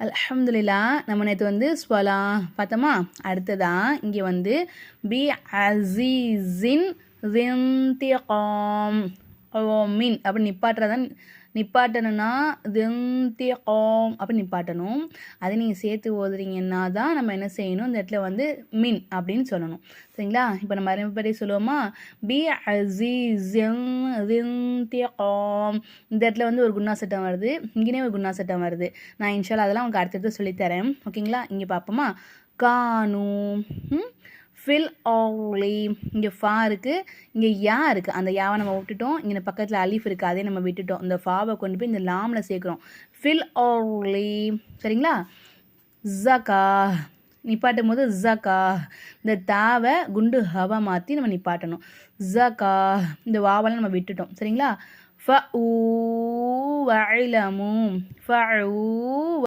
அல்ஹம்துலில்லா. நம்ம நேற்று வந்து ஸ்வலா பார்த்தோமா. அடுத்ததா இங்கே வந்து பி அசீஸின் தின்திகாம் மின் அப்படி நிப்பாட்டுறதான். நிப்பாட்டணும்னா தின்திகாம் அப்படி நிப்பாட்டணும். அதை நீங்கள் சேர்த்து ஓதுறீங்கன்னா தான் நம்ம என்ன செய்யணும், இந்த இடத்துல வந்து மின் அப்படின்னு சொல்லணும். சரிங்களா? இப்போ நம்ம மறுபடி சொல்லுவோமா, பி அசீஸின் தின்திகாம். இந்த இடத்துல வந்து ஒரு குன்னா சட்டம் வருது, இங்கேயே ஒரு குன்னா சட்டம் வருது. நான் இன்ஷால்லா அதெல்லாம் உங்களுக்கு அடுத்தடுத்து சொல்லித்தரேன். ஓகேங்களா? இங்கே பார்ப்போமா. கானு ஃபில் ஆலி. இங்கே ஃபா இருக்குது, இங்கே யா இருக்குது. அந்த யாவை நம்ம விட்டுட்டோம். இங்கே பக்கத்தில் அலிஃப் இருக்குது, அதே நம்ம விட்டுட்டோம். இந்த ஃபாவை கொண்டு போய் இந்த லாமில் சேர்க்குறோம். ஃபில் ஆலி. சரிங்களா? ஜக்கா நிப்பாட்டும் போது ஜக்கா. இந்த தாவை குண்டு ஹவா மாற்றி நம்ம நிப்பாட்டணும். ஜக்கா. இந்த வாவெல்லாம் நம்ம விட்டுட்டோம். சரிங்களா? ஃப ஊ வஇலமு. ஃப ஊ